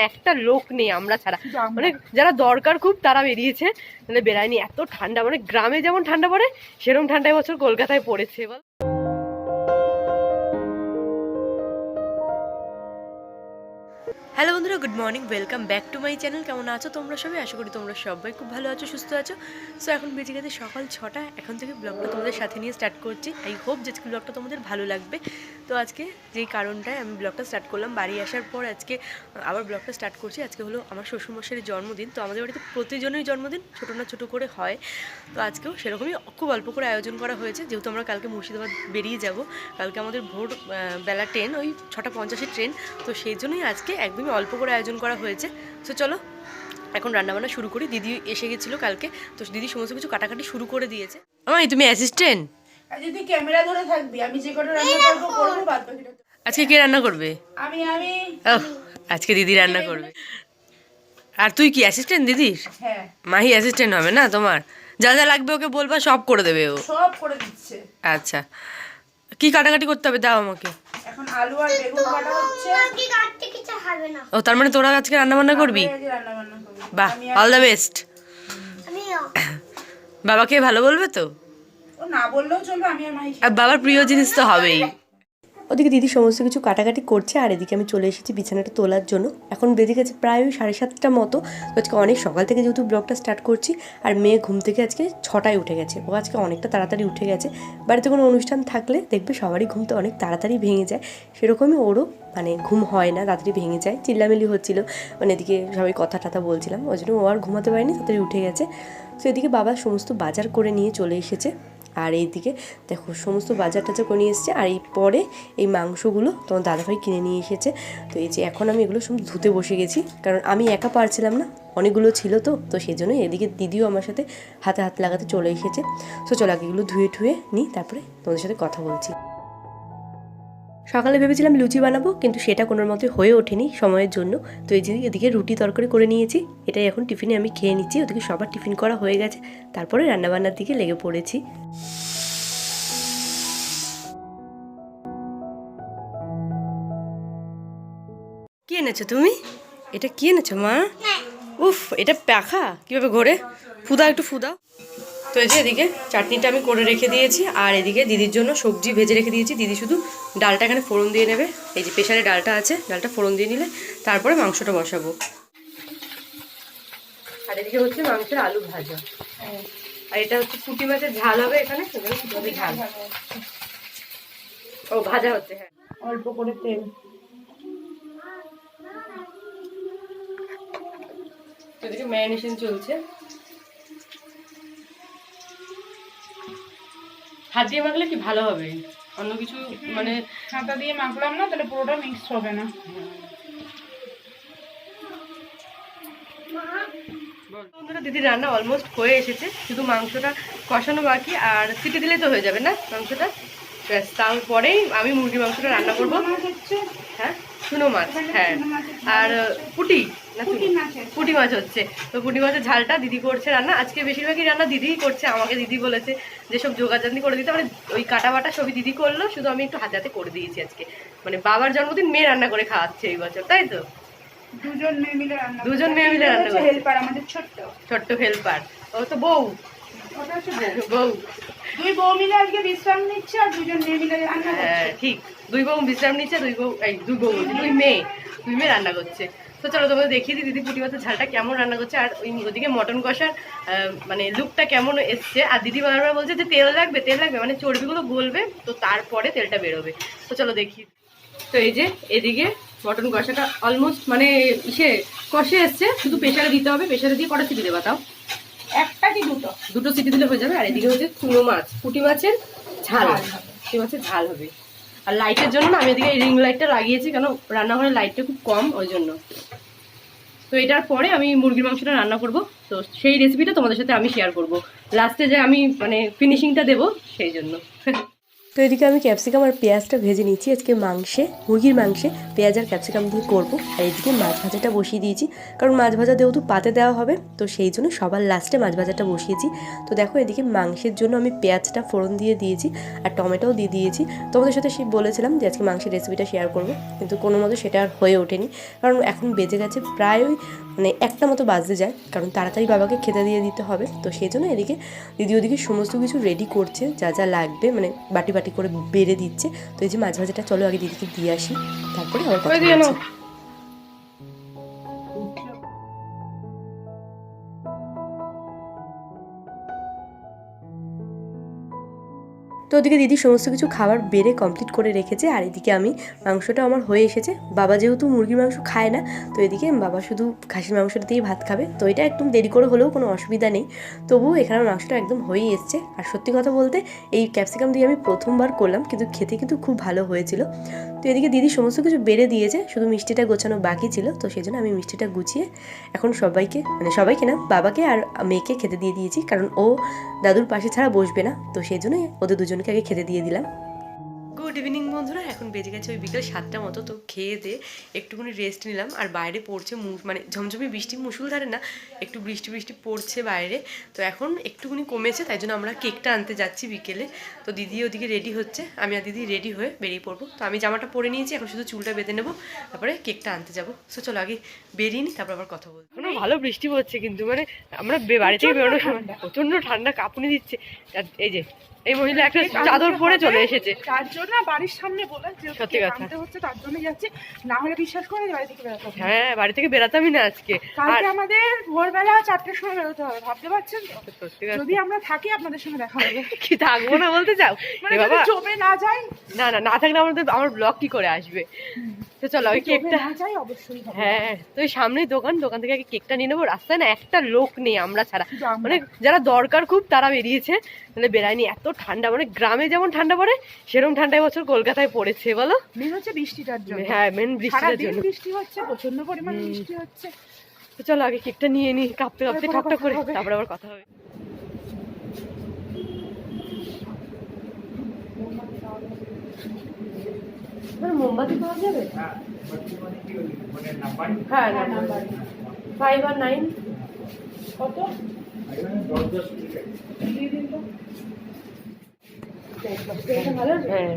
একটা লোক নেই আমরা ছাড়া, মানে যারা দরকার খুব তারা বেরিয়েছে, মানে বেরায়নি। এত ঠান্ডা, মানে গ্রামে যেমন ঠান্ডা পড়ে সেরকম ঠান্ডা বছর কলকাতায় পড়েছে। বল হ্যালো বন্ধুরা, good morning, welcome back to my channel. কেমন আছো তোমরা সবাই? আশা করি তোমরা সবাই খুব ভালো আছো, সুস্থ আছো। সো এখন বেজে গেছে সকাল 6টা। এখন থেকে ব্লগটা তোমাদের সাথে নিয়ে স্টার্ট করছি। আই হোপ যে ব্লগটা তোমাদের ভালো লাগবে। তো আজকে যেই কারণটায় আমি ব্লগটা স্টার্ট করলাম, বাড়ি আসার পর আজকে আবার ব্লগটা স্টার্ট করছি। আজকে হলো আমার শ্বশুরমশাইয়ের জন্মদিন। তো আমাদের বাড়িতে প্রতিজনের জন্মদিন ছোটো না ছোটো করে হয়। তো আজকেও সেরকমই খুব অল্প করে আয়োজন করা হয়েছে, যেহেতু আমরা কালকে মুর্শিদাবাদ বেরিয়ে যাব। কালকে আমাদের ভোর বেলা ট্রেন, ওই 6:50 ট্রেন। তো সেই জন্যই আজকে একদমই অল্প করে আয়োজন করা হয়েছে। তো চলো এখন রান্নাবান্না শুরু করি। দিদি এসে গেছিলো কালকে, তো দিদি সমস্ত কিছু কাটাকাটি শুরু করে দিয়েছে। আমায় তুমি অ্যাসিস্ট্যান্ট, যদি ক্যামেরা ধরে থাকবি, আমি যে কটা রান্না করব বাদ বাকিটা আজকে কে রান্না করবে? আমি আজকে দিদি রান্না করবে। আর তুই কি অ্যাসিস্ট্যান্ট দিদির? হ্যাঁ, মাহি অ্যাসিস্ট্যান্ট হবে না তোমার? যা যা লাগবে ওকে বলবা, সব করে দেবে ও। সব করে দিচ্ছে। আচ্ছা, কি কাটাকাটি করতে হবে দাও আমাকে। এখন আলু আর বেগুন কাটা হচ্ছে। কি কাটতে কিছু হবে না। ও, তার মানে তোরা আজকে রান্না বান্না করবি? রান্না বান্না করব। বাহ, অল দ্য বেস্ট। আমিও বাবাকে ভালো বলবে তো? ও না বললেও চলবে, আমি আর মাই। আর বাবার প্রিয় জিনিস তো হবেই। ওদিকে দিদি সমস্ত কিছু কাটাকাটি করছে, আর এদিকে আমি চলে এসেছি বিছানাটা তোলার জন্য। এখন বেজে গেছে প্রায় 7:30 মতো। তো আজকে অনেক সকাল থেকে যেহেতু ব্লগটা স্টার্ট করছি, আর মেয়ে ঘুম থেকে আজকে 6টায় উঠে গেছে। ও আজকে অনেকটা তাড়াতাড়ি উঠে গেছে। বাড়িতে কোনো অনুষ্ঠান থাকলে দেখবে সবারই ঘুমতে অনেক তাড়াতাড়ি ভেঙে যায়, সেরকমই ওরও মানে ঘুম হয় না, তাড়াতাড়ি ভেঙে যায়। চিল্লামিল্লি হচ্ছিলো, মানে এদিকে সবাই কথা টাথা বলছিলাম, ওই জন্য ও আর ঘুমাতে পারেনি, তাড়াতাড়ি উঠে গেছে। তো এদিকে বাবা সমস্ত বাজার করে নিয়ে চলে এসেছে। আর এইদিকে দেখো সমস্ত বাজার টাজার করে নিয়ে এসেছে। আর এই পরে এই মাংসগুলো তোমার দাদাভাই কিনে নিয়ে এসেছে। তো এই যে এখন আমি এগুলো সব ধুতে বসে গেছি, কারণ আমি একা পারছিলাম না, অনেকগুলো ছিল। তো সেই জন্য এদিকে দিদিও আমার সাথে হাতে হাত লাগাতে চলে এসেছে। তো চলো আগে এগুলো ধুয়ে ঠুয়ে নিই, তারপরে তোমাদের সাথে কথা বলছি। সকালে ভেবেছিলাম লুচি বানাবো, কিন্তু সেটা কোনোর মতে হয়ে ওঠেনি সময়ের জন্য। তো এই যে এদিকে রুটি তরকারি করে নিয়েছি, এটাই এখন টিফিনে আমি খেয়ে নিচ্ছি। ওদিকে সবার টিফিন করা হয়ে গেছে, তারপরে রান্নাবান্নার দিকে লেগে পড়েছি। কি এনেছো তুমি? এটা কি এনেছো মা? উফ, এটা পাখা কিভাবে ঘোরে? ফুদা, একটু ফুদা। তো এই যে এদিকে চাটনিটা আমি করে রেখে দিয়েছি, আর এদিকে দিদির জন্য সবজি ভেজে রেখে দিয়েছি। দিদি শুধু ডালটা এখানে ফোড়ন দিয়ে নেবে। এই যে প্রেশারে ডালটা আছে, ডালটা ফোড়ন দিয়ে নিলে তারপরে মাংসটা বসাবো। আর এদিকে হচ্ছে মাংসের আলু ভাজা, আর এটা হচ্ছে পুঁটি মাছের ঝাল হবে এখানে। ঝাল ও ভাজা হচ্ছে, হ্যাঁ অল্প করে তেল। এদিকে ম্যারিনেশন চলছে। হাত দিয়ে মাখলে কি ভালো হবে, অন্য কিছু মানে হাতা দিয়ে মাখলাম না, তাহলে পুরোটা মিক্স হবে না। বন্ধুরা, দিদির রান্না অলমোস্ট হয়ে এসেছে, শুধু মাংসটা কষানো বাকি। আর সিটি দিলে তো হয়ে যাবে না মাংসটা। ব্যাস, তারপরেই আমি মুরগির মাংসটা রান্না করবো। হ্যাঁ, চুনো মাছ, হ্যাঁ। আর পুঁটি না, পুঁটি মাছ হচ্ছে। তো পুঁটি মাছের ঝালটা দিদি করছে রান্না। আজকে বেশিরভাগই রান্না দিদিই করছে। আমাকে দিদি বলেছে যে সব জোগাড়জানি করে দিতে, মানে ওই কাটা বাটা সবই দিদি করলো, শুধু আমি একটু হাতে হাতে করে দিয়েছি আজকে। মানে বাবার জন্মদিন মেয়ে রান্না করে খাওয়াচ্ছে এই বছর, তাই তো? দুজন মেয়ে মিলে রান্না করছে। হেল্পার, আমাদের ছোট্ট হেল্পার। ও তো বউ, ওটা হচ্ছে বউ। দুই বউ মিলে আজকে বিশ্রাম নিচ্ছে, আর দুজন মেয়ে মিলে রান্না করছে। হ্যাঁ ঠিক, দুই বউ বিশ্রাম নিচ্ছে, দুই মেয়ে রান্না করছে। তো চলো তোমাদের দেখিয়ে দিই দিদি পুঁটি মাছের ঝালটা কেমন রান্না করছে, আর ওদিকে মটন কষার মানে লুকটা কেমন এসছে। আর দিদি বারবার বলছে যে তেল লাগবে, মানে চর্বিগুলো গলবে, তো তারপরে তেলটা বেরোবে। তো চলো দেখি। তো এই যে এদিকে মটন কষাটা অলমোস্ট মানে কষে এসছে, শুধু প্রেশারে দিতে হবে। প্রেশারে দিয়ে কটা সিটি দেবা তাও? একটা কি দুটো সিটি দিলে হয়ে যাবে। আর এদিকে হচ্ছে চুনো মাছ, পুঁটি মাছের ঝাল, পুঁটি মাছের ঝাল হবে। আর লাইটের জন্য না আমি এদিকে রিং লাইটটা লাগিয়েছি, কেন রান্নাঘরের লাইটটা খুব কম, ওই জন্য। তো এটার পরে আমি মুরগির মাংসটা রান্না করব। তো সেই রেসিপিটা তোমাদের সাথে আমি শেয়ার করব লাস্টে, যে আমি মানে ফিনিশিংটা দেবো সেই জন্য। তো তো এদিকে আমি ক্যাপসিকাম আর পেঁয়াজটা ভেজে নিচ্ছি। আজকে মুরগির মাংসে পেঁয়াজ আর ক্যাপসিকাম দিয়ে করবো। আর এদিকে মাছ ভাজাটা বসিয়ে দিয়েছি, কারণ মাছ ভাজা যেহেতু পাতে দেওয়া হবে, তো সেই জন্য সবার লাস্টে মাছ ভাজাটা বসিয়েছি। তো দেখো এদিকে মাংসের জন্য আমি পেঁয়াজটা ফোড়ন দিয়ে দিয়েছি আর টমেটোও দিয়ে দিয়েছি। তোমাদের সাথে বলেছিলাম যে আজকে মাংসের রেসিপিটা শেয়ার করবো, কিন্তু কোনো মতো সেটা আর হয়ে ওঠেনি, কারণ এখন বেজে গেছে প্রায় ওই একটা মতো বাজতে যায়, কারণ তাড়াতাড়ি বাবাকে খেতে দিয়ে দিতে হবে। তো সেই জন্য এদিকে দিদি ওদিকে সমস্ত কিছু রেডি করছে, যা যা লাগবে বাটি বাটি করে বেড়ে দিচ্ছে। তো এই যে মাছ ভাজাটা চলো আগে দিদিকে দিয়ে আসি, তারপরে আবার কথা বলছি। তো ওদিকে দিদি সমস্ত কিছু খাবার বেড়ে কমপ্লিট করে রেখেছে, আর এদিকে আমি মাংসটা আমার হয়ে এসেছে। বাবা যেহেতু মুরগির মাংস খায় না, তো এদিকে বাবা শুধু খাসির মাংসটা দিয়েই ভাত খাবে। তো এটা একদম দেরি করে হলেও কোনো অসুবিধা নেই, তবুও এখানে মাংসটা একদম হয়েই এসছে। আর সত্যি কথা বলতে এই ক্যাপসিকাম দিয়ে আমি প্রথমবার করলাম, কিন্তু খেতে কিন্তু খুব ভালো হয়েছিল। তো এদিকে দিদি সমস্ত কিছু বেড়ে দিয়েছে, শুধু মিষ্টিটা গোছানো বাকি ছিল। তো সেই জন্য আমি মিষ্টিটা গুছিয়ে এখন সবাইকে না, বাবাকে আর মেয়েকে খেতে দিয়ে দিয়েছি, কারণ ও দাদুর পাশে ছাড়া বসবে না। তো সেই জন্যই ওদের দুজনকে আগে খেতে দিয়ে দিলাম। গুড ইভিনিং বন্ধুরা, এখন বেজে গেছে ওই বিকেল 7টা মতো। তো খেয়ে দিয়ে একটুখানি রেস্ট নিলাম। আর বাইরে পড়ছে ঝমঝমে বৃষ্টি, মুষলধারে না, একটু বৃষ্টি পড়ছে বাইরে। তো এখন একটুখানি কমেছে, তাই জন্য আমরা কেকটা আনতে যাচ্ছি বিকেলে। তো দিদি ওদিকে রেডি হচ্ছে, আমি আর দিদি রেডি হয়ে বেরিয়ে পড়বো। তো আমি জামাটা পরে নিয়েছি, এখন শুধু চুলটা বেঁধে নেবো, তারপরে কেকটা আনতে যাবো। সো চলো আগে বেরিয়ে নিই, তারপর আবার কথা বলবো। এখনো ভালো বৃষ্টি পড়ছে, কিন্তু আমরা বাড়ি থেকে বেরোনোর সময় প্রচন্ড ঠান্ডা কাঁপুনি দিচ্ছে। এই যে এই মহিলা একটা চাদর পরে চলে এসেছে, তার জন্য বাড়ির সামনে বলে সত্যি কথা হচ্ছে, তার জন্য যাচ্ছি। না হলে বিশ্বাস করে বাড়ি থেকে বেরোতে। হ্যাঁ, বাড়ি থেকে বেরাতামই না আজকে। কালকে আমাদের ভোরবেলা 4টার সময় বেরোতে হবে, ভাবতে পারছেন তো? যদি আমরা থাকি আপনাদের সঙ্গে দেখা হবে। কি থাকবো না বলতে চাও? বাবা জমে না যাই, না থাকলে আমার ব্লগ কি করে আসবে? তো চলো ওই কেকটা যাই অবশ্যই। হ্যাঁ, তো ওই সামনেই দোকান থেকে আগে কেকটা নিয়ে নেবো। রাস্তায় না একটা লোক নেই আমরা ছাড়া, যারা দরকার খুব তারা বেরিয়েছে, তাহলে বেরায়নি। এত ঠান্ডা, গ্রামে যেমন ঠান্ডা পড়ে সেরকম ঠান্ডা এবছর কলকাতায় পড়েছে। বলো, মেন হচ্ছে বৃষ্টিটার জন্য। হ্যাঁ, মেন বৃষ্টিটার জন্য। বৃষ্টি হচ্ছে, প্রচন্ড পরিমাণে বৃষ্টি হচ্ছে। তো চলো আগে কেকটা নিয়ে নিই, কাঁপতে ঠকঠক করে, তারপরে আবার কথা হবে। মোমবাতি পাওয়া যাবে? হ্যাঁ, 5 আর 9 কত? হ্যাঁ,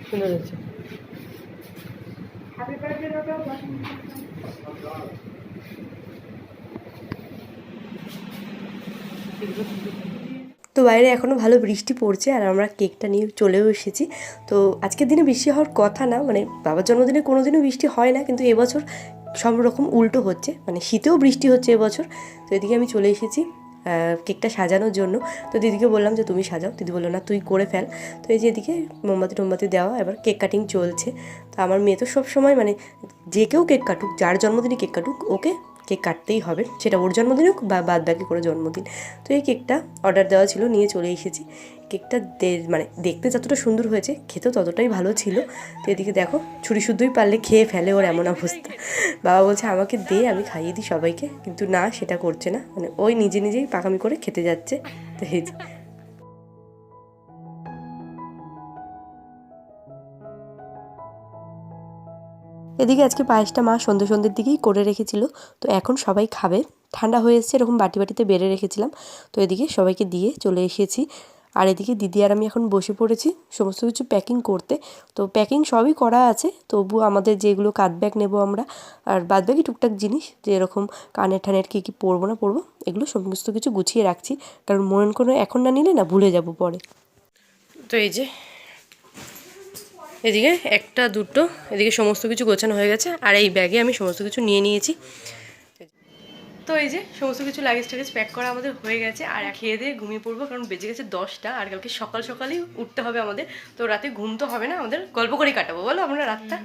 সুন্দর হচ্ছে। তো বাইরে এখনও ভালো বৃষ্টি পড়ছে, আর আমরা কেকটা নিয়ে চলেও এসেছি। তো আজকের দিনে বৃষ্টি হওয়ার কথা না, বাবার জন্মদিনে কোনো দিনও বৃষ্টি হয় না, কিন্তু এবছর সব রকম উল্টো হচ্ছে, শীতেও বৃষ্টি হচ্ছে এবছর। তো এদিকে আমি চলে এসেছি কেকটা সাজানোর জন্য। তো দিদিকে বললাম যে তুমি সাজাও, দিদি বললো না তুই করে ফেল। তো এই যে এদিকে মোমবাতি দেওয়া, এবার কেক কাটিং চলছে। তো আমার মেয়ে তো সবসময় যে কেউ কেক কাটুক, যার জন্মদিনে কেক কাটুক, ওকে কেক কাটতেই হবে, সেটা ওর জন্মদিন হোক বা বাদ বাকি করে জন্মদিন। তো এই কেকটা অর্ডার দেওয়া ছিল, নিয়ে চলে এসেছি। কেকটা দেখতে যতটা সুন্দর হয়েছে, খেতেও ততটাই ভালো ছিল। তো এদিকে দেখো, ছুরি শুদ্ধই পারলে খেয়ে ফেলে, ওর এমন অবস্থা। বাবা বলছে আমাকে দে, আমি খাইয়ে দিই সবাইকে, কিন্তু না, সেটা করছে না, ওই নিজেই পাকামি করে খেতে যাচ্ছে। তো এই এদিকে আজকে পায়েসটা মা সন্ধ্যের দিকেই করে রেখেছিল। তো এখন সবাই খাবে, ঠান্ডা হয়ে এসছে, এরকম বাটিতে বেড়ে রেখেছিলাম। তো এদিকে সবাইকে দিয়ে চলে এসেছি। আর এদিকে দিদি আর আমি এখন বসে পড়েছি সমস্ত কিছু প্যাকিং করতে। তো প্যাকিং সবই করা আছে, তবু আমাদের যেগুলো কাঁধ ব্যাগ নেবো আমরা, আর বাদ বাকি টুকটাক জিনিস, যে এরকম কানের কী পরবো না পরবো, এগুলো সমস্ত কিছু গুছিয়ে রাখছি, কারণ মন করে এখন না নিলে না ভুলে যাব পরে। তো এই যে এদিকে একটা দুটো, এদিকে সমস্ত কিছু গোছানো হয়ে গেছে, আর এই ব্যাগে আমি সমস্ত কিছু নিয়ে নিয়েছি। তো এই যে সমস্ত কিছু লাগেজ টাগেজ প্যাক করা আমাদের হয়ে গেছে, আর খেয়ে দিয়ে ঘুমিয়ে পড়বো, কারণ বেজে গেছে 10টা, আর কালকে সকালেই উঠতে হবে আমাদের। তো রাতে ঘুম তো হবে না, আমাদের গল্প করেই কাটাবো বলো আমরা রাতটা।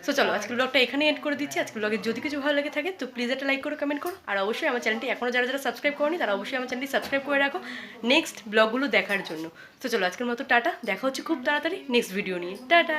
তো চলো আজকের ব্লগটা এখানে এড করে দিচ্ছি। আজকের ব্লগে যদি কিছু ভালো লেগে থাকে তো প্লিজ একটা লাইক করো, কমেন্ট করো, আর অবশ্যই আমার চ্যানেলটি এখনও যারা সাবস্ক্রাইব করোনি তারা অবশ্যই আমার চ্যানেলটি সাবস্ক্রাইব করে রাখো নেক্সট ব্লগগুলো দেখার জন্য। তো চলো আজকের মতো টাটা, দেখা হচ্ছে খুব তাড়াতাড়ি নেক্সট ভিডিও নিয়ে। টাটা।